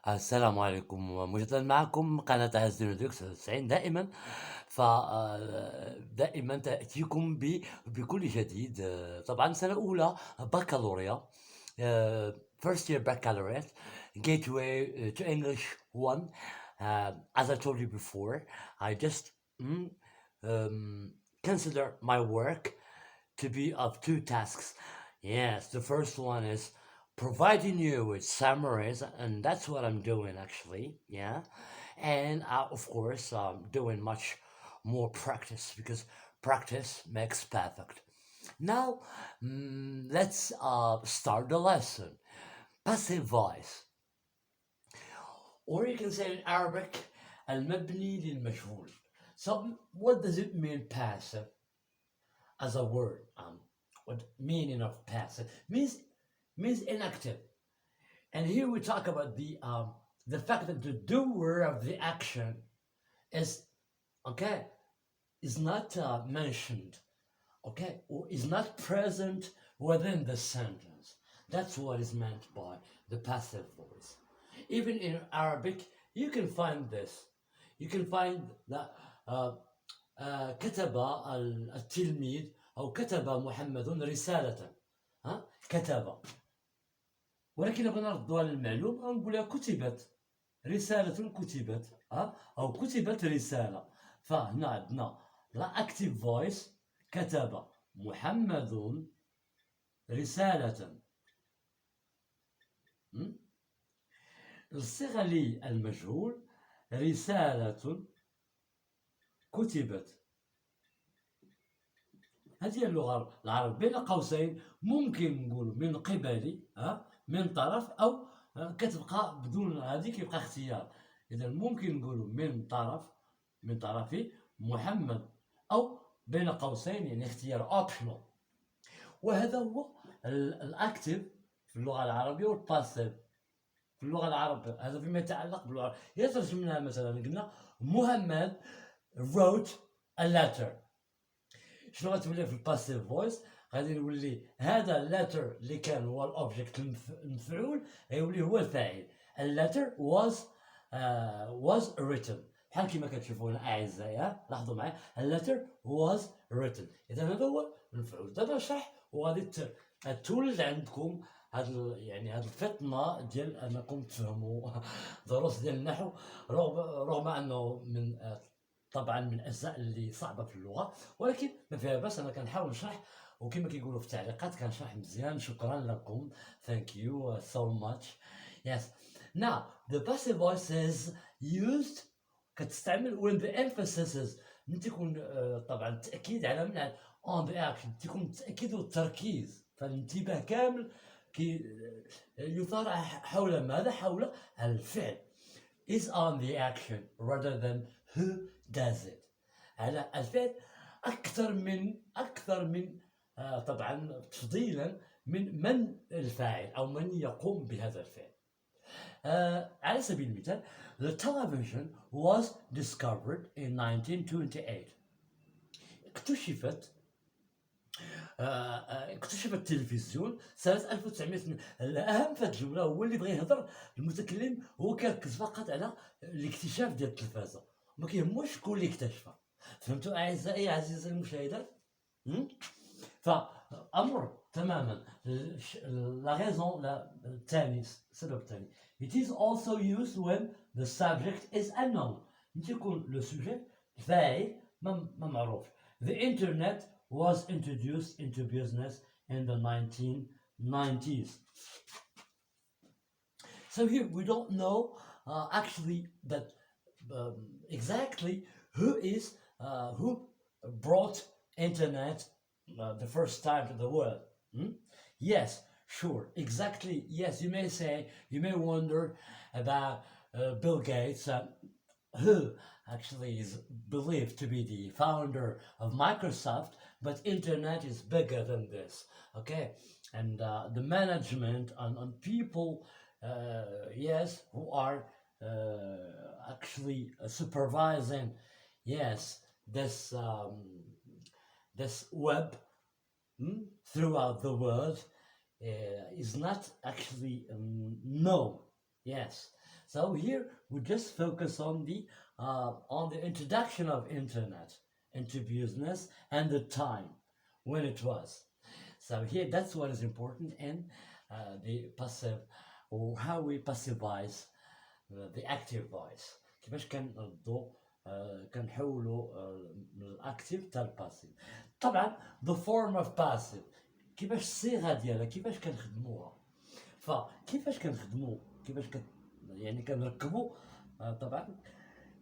السلام عليكم مجددا معكم قناة عز دينودكس 90 دائما. دائما تأتيكم بكل جديد. طبعا سنة أولى بكالوريا، first year baccalaureate, gateway to English 1. As I told you before, I just um, consider my work to be of two tasks. Yes, the first one is providing you with summaries, and that's what I'm doing actually. Yeah, and of course, doing much more practice because practice makes perfect. Now, let's start the lesson. Passive voice, or you can say in Arabic, المبني للمجهول. So, what does it mean, passive, as a word? What meaning of passive means inactive. And here we talk about the fact that the doer of the action is okay is not mentioned, okay, or is not present within the sentence. That's what is meant by the passive voice. Even in Arabic, you can find this. You can find that كتب التلميذ أو كتب محمد رسالة. كتب، ولكن نبغى نردوا على المعلومة ونقولها كتبت رسالة، كتبت أو كتبت رسالة. فهنا عندنا لا active voice، كتب محمد رسالة. الصيغة للمجهول رسالة كتبت. هذه اللغة العربية بين قوسين ممكن نقول من قبلي، من طرف، أو كتبقى بدون هذه كيبقى اختيار. إذا ممكن نقول من طرفي محمد، أو بين قوسين يعني اختيار اوبشنال. وهذا هو الاكتيف في اللغة العربية والباسيف في اللغة العربية. هذا فيما يتعلق باللغة. إذا ترجمناها مثلا قلنا محمد wrote a letter، شنو غتولي في الباسيف فويس؟ غادي نولي هذا اللاتر اللي كان هو الاوبجيكت المفعول غيولي هو الفاعل. اللاتر was written، بحال كيما كتشوفوا هنا اعزائي، لاحظوا معايا اللاتر was written. اذا هذا هو المفعول. دابا نشرح وغادي تولد عندكم هاد الفطنه ديال انكم تفهموا دروس ديال النحو، رغم انه من طبعا من الاجزاء اللي صعبه في اللغه، ولكن ما فيها باس. انا كنحاول نشرح، وكما كيقولوا في التعليقات كنشرح مزيان. شكرا لكم. Thank you so much. Yes. Now, the passive voice is used، كتستعمل when the emphasis is، من تكون طبعا التأكيد على من on the action، تكون التأكيد والتركيز، فالانتباه كامل يثار حول ماذا؟ حول الفعل. is on the action rather than who does it. على الفعل أكثر من طبعا تفضيلا من الفاعل أو من يقوم بهذا الفعل. على سبيل المثال، the television was discovered in 1928. اكتشف التلفزيون سنة 1900. الأهم في هذه الجملة هو اللي بغى يهضر المتكلم هو كيركز فقط على الاكتشاف ديال التلفازة، ما كيهموش شكون اللي اكتشفها. فهمتوا أعزائي عزيزي المشاهدات؟ فأمر تماما لا raison الثاني، السبب الثاني. It is also used when the subject is unknown، يكون لو سوجي الفاعل ما معروف. The internet was introduced into business in the 1990s. So here we don't know actually that exactly who brought internet the first time to the world. Yes, sure, exactly. Yes, you may say, you may wonder about Bill Gates, who actually is believed to be the founder of Microsoft, but internet is bigger than this, okay? And the management on people, yes, who are actually supervising, yes, this web throughout the world is not actually known. Yes, So here we just focus on the introduction of internet into business and the time when it was. So here that's what is important in the passive, or how we passivize the active voice. كيفاش كنردو كنحولوا من الاكتيف حتى الباسيف. طبعا the form of passive كيفاش الصيغه ديالها كيفاش كنخدموها. فكيفاش كنخدموا كيفاش يعني كنركبوا طبعا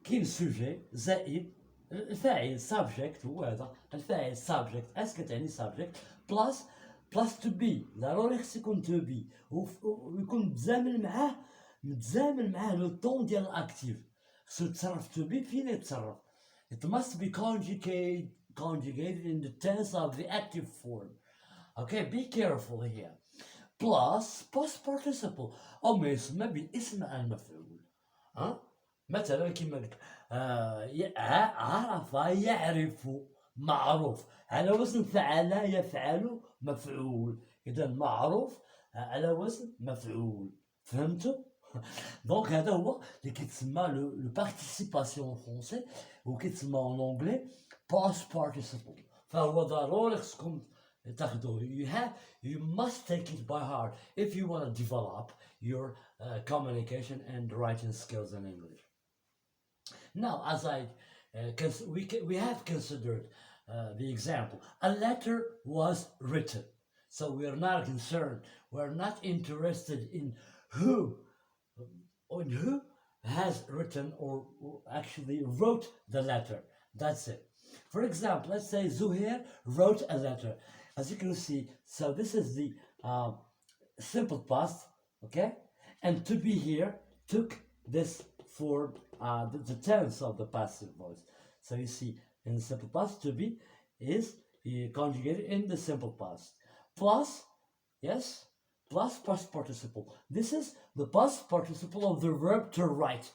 كاين سوجي زائد الفاعل subject. هو هذا الفاعل subject اس كتعني subject بلس to be. ضروري خص يكون to be ويكون متزامن معاه لو طون ديال الاكتيف. خصو يتصرف to be فين يتصرف. It must be conjugated in the tense of the active form. Okay, be careful here. Plus past participle أو ما يسمى بالاسم المفعول. مثلا كما قلت عرف يعرف معروف على وزن فعل يفعل مفعول. إذا معروف على وزن مفعول. فهمتوا؟ دونك هذا هو اللي كيتسمى لو بارتيسيباسيون فرونسي وكيتسمى اون انجلي past participle. فهو ضروري خصكم تاخذوه. You must take it by heart if you want to develop your communication and writing skills in English. Now, as we have considered the example, a letter was written. So we are not concerned, we are not interested in who has written or actually wrote the letter. That's it. For example, let's say Zuhair wrote a letter. As you can see, so this is the simple past, okay? And to be here took this form, the tense of the passive voice. So you see, in the simple past, to be is conjugated in the simple past. Plus, yes, plus past participle. This is the past participle of the verb to write.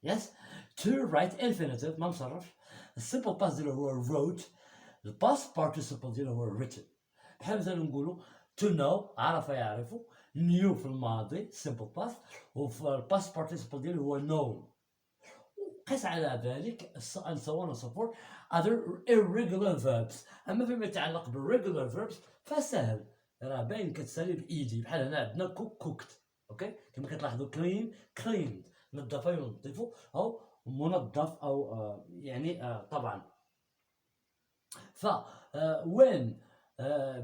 Yes, to write infinitive, ما مصرفش. The simple past ديالو هو wrote. The past participle ديالو هو written. بحال مثلا نقولوا to know عرف يعرف. knew في الماضي simple past. وفي الباست participle ديالو هو known. قس على ذلك and so on and so forth other irregular verbs. اما فيما يتعلق بالregular verbs فسهل، راه باين كتسالي بايدي. بحال هنا عندنا cooked. اوكي كما كتلاحظوا clean cleaned. نظف ينظف او منظف او يعني طبعا. ف when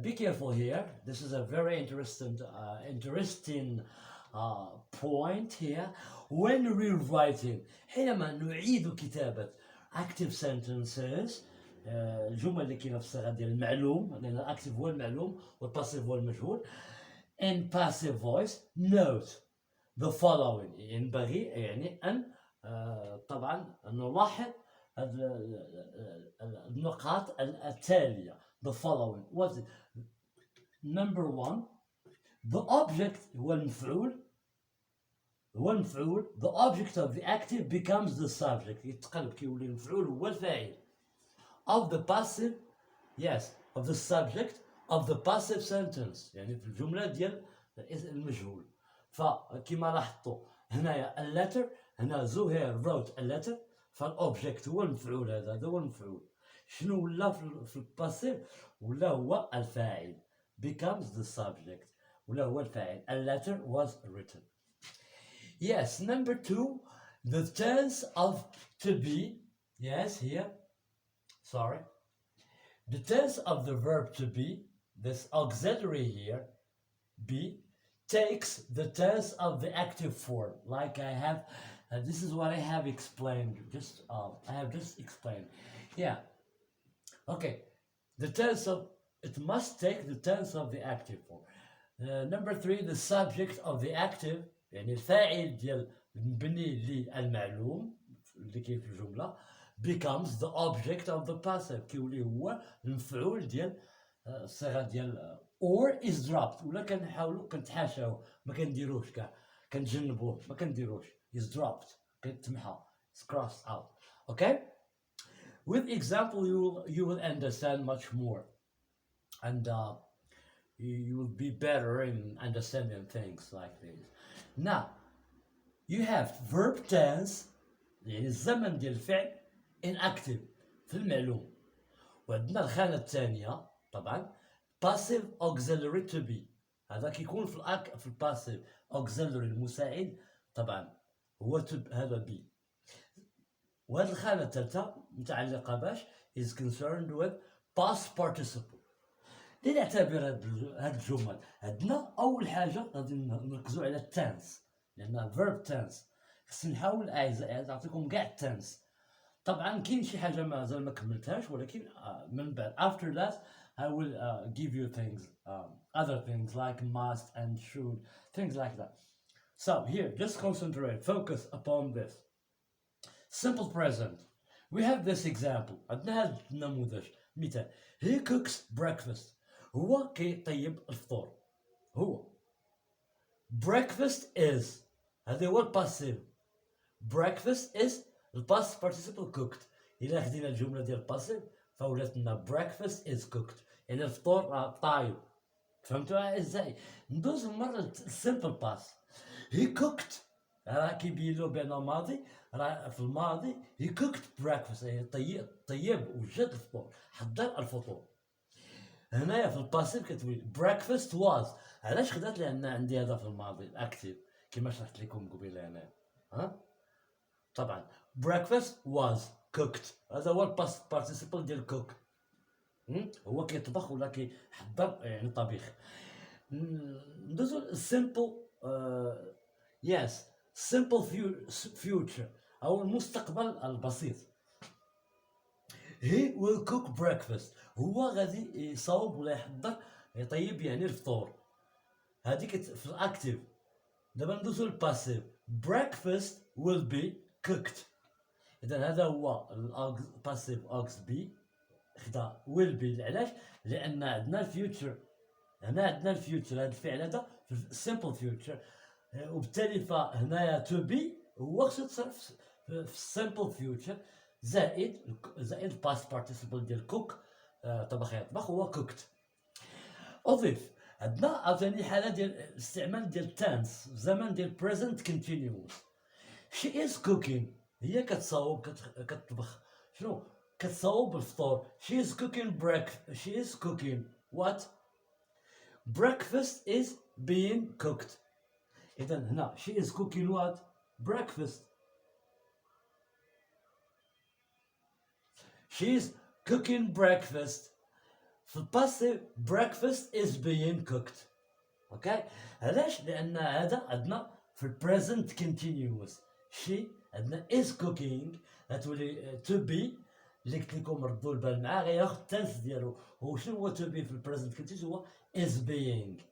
be careful here, this is a very interesting point here. When rewriting حينما نعيد كتابة active sentences الجمل اللي كاينه في الصيغه ديال المعلوم، لان الاكتيف هو المعلوم والباسيف هو المجهول. in passive voice note the following. ينبغي يعني ان طبعا نلاحظ النقاط التاليه. The following. What is it? Number one, the object هو المفعول. the object of the active becomes the subject. يتقلب كيولي المفعول هو الفاعل of the passive, yes, of the subject of the passive sentence. يعني في الجملة ديال المجهول. فكما لاحظتوا هنايا a letter، هنا زهير wrote a letter، فالobject هو المفعول. هذا هو المفعول. شنو ولا في الباسيف؟ ولا هو الفاعل becomes the subject، ولا هو الفاعل. a letter was written. Yes, number two, the tense of to be. Yes, here, sorry, the tense of the verb to be, this auxiliary here, be, takes the tense of the active form. Like I have, this is what I have explained. I have just explained. Yeah. Okay. The tense of it must take the tense of the active form. Number three, the subject of the active. يعني الفاعل ديال المبني للمعلوم اللي كاين في الجمله becomes the object of the passive. كيولي هو المفعول ديال الصيغه ديال or is dropped. ولا كنحاولوا كنتحاشاو ما كنديروش كاع كنتجنبوه ما كنديروش. is dropped كتمحى. it's crossed out. Okay, with example you will understand much more and you will be better in understanding things like this. Now you have verb tense يعني الزمن ديال الفعل inactive في المعلوم. وعندنا الخانة الثانية طبعا passive auxiliary to be، هذا كيكون في الباسيف auxiliary المساعد طبعا هو هذا بي. وهذه الخانة الثالثة متعلقة باش is concerned with past participle. لنعتبر هاد الجمل عندنا أول حاجة غادي نركزو على التنس لأنها verb tense. خصني نحاول أعزائي نعطيكم كاع التنس. طبعا كاين شي حاجة مازال ما كملتهاش ولكن من بعد after that I will give you things other things like must and should, things like that. So here just concentrate, focus upon this. Simple present. We have this example. عندنا هذا النموذج مثال. He cooks breakfast. هو كيطيب الفطور. هو. Breakfast is. هذا هو الباسيف. Breakfast is الباست participle cooked. إلا خدينا الجملة ديال الباسيف فولات لنا breakfast is cooked. يعني الفطور طايب. فهمتوا ازاي؟ ندوز مرة السيمبل باس. He cooked. راه كيبين له بأنه ماضي. راه في الماضي he cooked breakfast يعني طيب وجد الفطور حضر الفطور. هنايا في الباسيف كتقول breakfast was. علاش خدات؟ لأن عندي هذا في الماضي الأكتيف كما شرحت لكم قبيله هنا. ها طبعا breakfast was cooked هذا هو الباست participle ديال cook. هو كيطبخ ولا كيحضر يعني طبيخ. ندوزو simple yes simple future أو المستقبل البسيط. he will cook breakfast. هو غادي يصاوب ولا يحضر يطيب يعني الفطور. هذيك في الأكتيف. دابا ندوزو للباسيف. breakfast will be cooked. إذا هذا هو الباسيف أوكس بي خدا will be. علاش؟ لأن عندنا الفيوتشر. هنا عندنا الفيوتشر هذا الفعل هذا في السيمبل فيوتشر وبالتالي فهنايا تو بي هو خصو يتصرف في السيمبل فيوتشر زائد الباست بارتيسيبل ديال كوك طبخ يطبخ هو كوكت. أضيف عندنا عاوتاني حالة ديال الاستعمال ديال التانس زمن ديال بريزنت كونتينيوس. she is cooking هي كتصاوب كتطبخ. شنو كتصاوب الفطور. she is cooking what breakfast is being cooked. إذا هنا she is cooking what breakfast. she is cooking breakfast. في الباسيف breakfast is being cooked. اوكي علاش؟ لأن هذا عندنا في present continuous. she عندنا is cooking غتولي to be اللي قلت لكم ردوا البال معاه غياخذ التنس ديالو. هو شنو هو to be في present continuous؟ هو is being.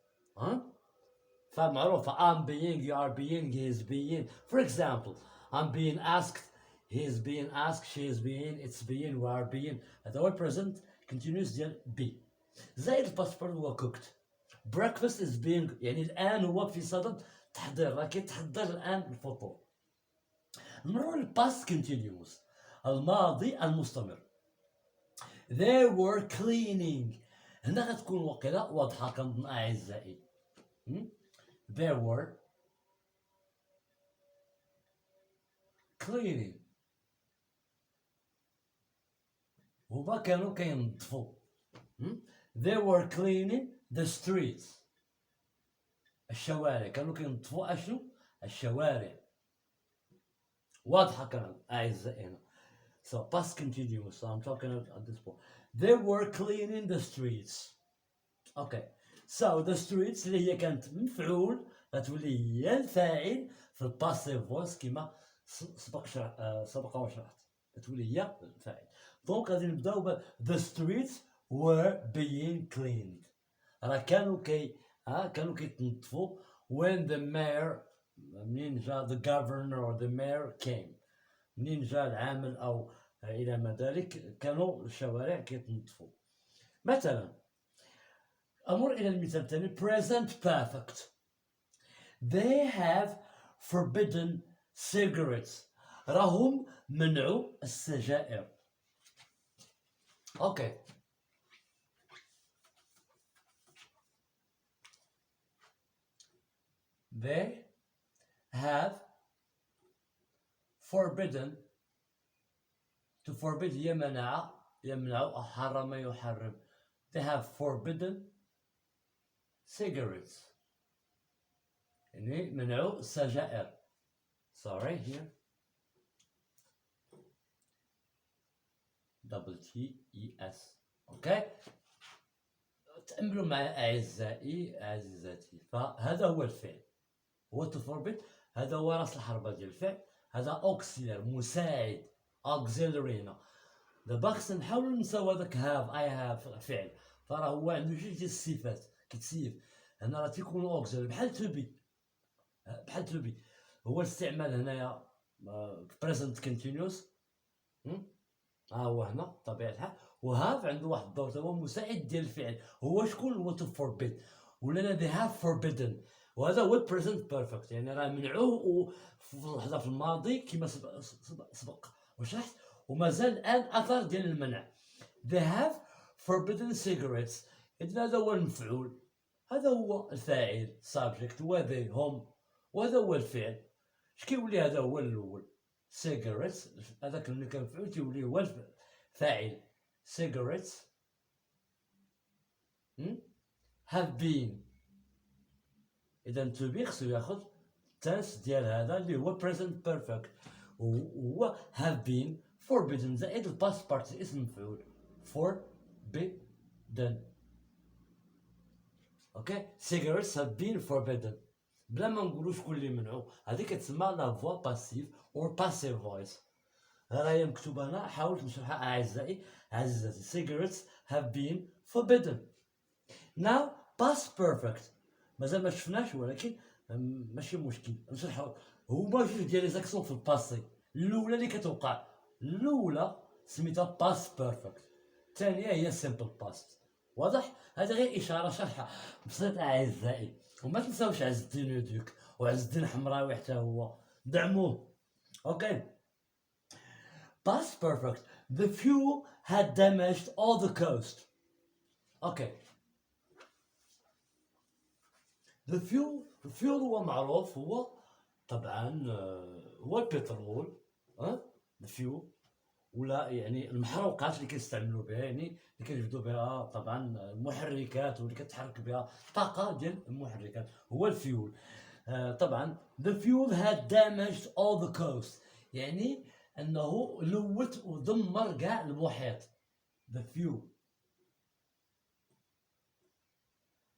فمعروفة I'm being, you are being, he is being. For example I'm being asked, he is being asked, she is being, it's being, we are being. هذا هو present continuous ديال be. زائد الباسبور هو cooked. breakfast is being يعني الآن هو في صدد تحضير. راه كيتحضر الآن الفطور. نمروا للباست continuous الماضي المستمر. they were cleaning. هنا غتكون وقيلة واضحة كنظن أعزائي. they were cleaning. هما كانوا كينظفوا. they were cleaning the streets. الشوارع كانوا كينظفوا اشنو؟ الشوارع. واضحة كانت أعزائنا. so past continuous so I'm talking at this point. they were cleaning the streets. okay so the streets اللي هي كانت مفعول غتولي هي الفاعل في الباسيف فويس كما سبق وشرحت غتولي هي الفاعل. دونك غادي نبداو ب the streets were being cleaned. راه كانوا كيتنظفوا when the mayor منين جا the governor or the mayor came. منين جا العامل او الى ما ذلك كانوا الشوارع كيتنظفوا. مثلا امر الى المثال الثاني present perfect. they have forbidden cigarettes. راهم منعوا السجائر. اوكي they have forbidden. To forbid يمنع حرم يحرم. They have forbidden cigarettes. يعني منعوا السجائر. Sorry here. WTES. Okay. تأملوا معي أعزائي عزيزاتي. فهذا هو الفعل. هو to forbid. هذا هو راس الحربة ديال الفعل. هذا auxiliary مساعد. auxiliary هنا. دابا خصنا نحاولوا نساو هذاك have I have فعل. فراه هو عنده جوج ديال الصفات كيتسيف. هنا راه تيكونوا auxiliary بحال to be. بحال to be. هو الاستعمال هنايا present continuous. هو هنا بطبيعة الحال. وهاف عنده واحد الدور تا هو مساعد ديال الفعل. هو شكون؟ هو to forbid. ولنا they have forbidden. وهذا هو البريزنت بيرفكت. يعني راه منعوه في اللحظة في الماضي كما سبق وشرحت. ومازال الآن أثر ديال المنع. They have forbidden cigarettes. إذن هذا هو المفعول. هذا هو الفاعل subject و they هم. وهذا هو الفعل. اش كيولي هذا هو الأول cigarettes. هذاك اللي كان مفعول تيولي هو الفاعل. cigarettes have been. إذا to be خصو ياخد tense ديال هذا اللي هو present perfect. وهو have been forbidden زائد الباست بارتي اسم مفعول forbidden. اوكي. cigarettes have been forbidden. بلا ما نقولوا شكون اللي منعو. هذه كتسمى لا فوا باسيف اور باسيف فويس. راهي مكتوبه هنا. حاولت نشرحها اعزائي عزيزاتي. cigarettes have been forbidden. now past perfect مازال ما شفناش ولكن ماشي مشكل نشرحها. هما جوج ديال لي زاكسيون في الباسي. الاولى اللي كتوقع الاولى سميتها past perfect. الثانيه هي simple past. واضح؟ هذا غير اشاره شرحه بسيطه اعزائي. وما تنساوش عز الدين يوديك وعز الدين حمراوي حتى هو دعموه. اوكي. past perfect. the fuel had damaged all the coast. اوكي. the fuel هو معروف. هو طبعا هو البترول. the fuel ولا يعني المحروقات اللي كيستعملوا بها. يعني اللي كيجبدوا بها طبعا المحركات واللي كتحرك بها الطاقه ديال المحركات هو الفيول. طبعا the fuel had damaged all the coast. يعني انه لوث ودمر كاع المحيط. the fuel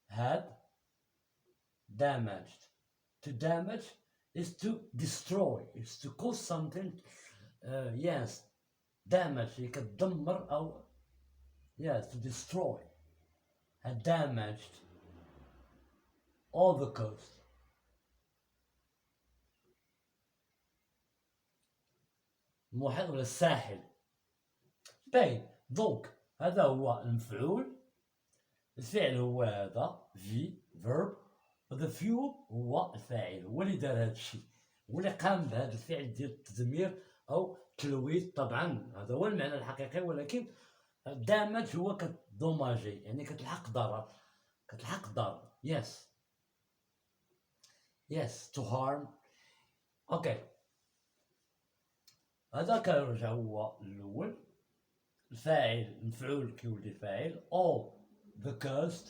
had damaged. to damage is to destroy. is to cause something. yes. damage هي كتدمر أو yes to destroy. had damaged all the coast. المحيط ولا الساحل. باين. دونك هذا هو المفعول. الفعل هو هذا في verb. the fuel هو الفاعل. هو اللي دار هذا الشيء. هو اللي قام بهذا الفعل ديال التدمير أو تلويث. طبعا هذا هو المعنى الحقيقي. ولكن دامج هو كتدوماجي يعني كتلحق ضرر. كتلحق ضرر. yes. yes to harm. اوكي. هذا كنرجع هو الاول. الفاعل المفعول كيولي فاعل. all the coast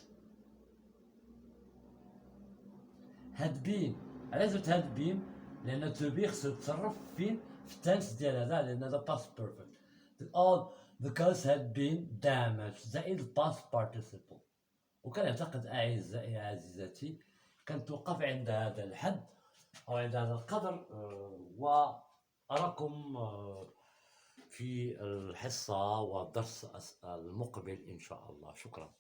had been. علاش درت had been؟ لان to be خصو يتصرف فين؟ في التنس ديال هذا لان هذا past perfect. all the coast had been damaged زائد past participle. وكنعتقد اعزائي عزيزاتي كنتوقف عند هذا الحد او عند هذا القدر. وأراكم في الحصة والدرس المقبل إن شاء الله. شكرا.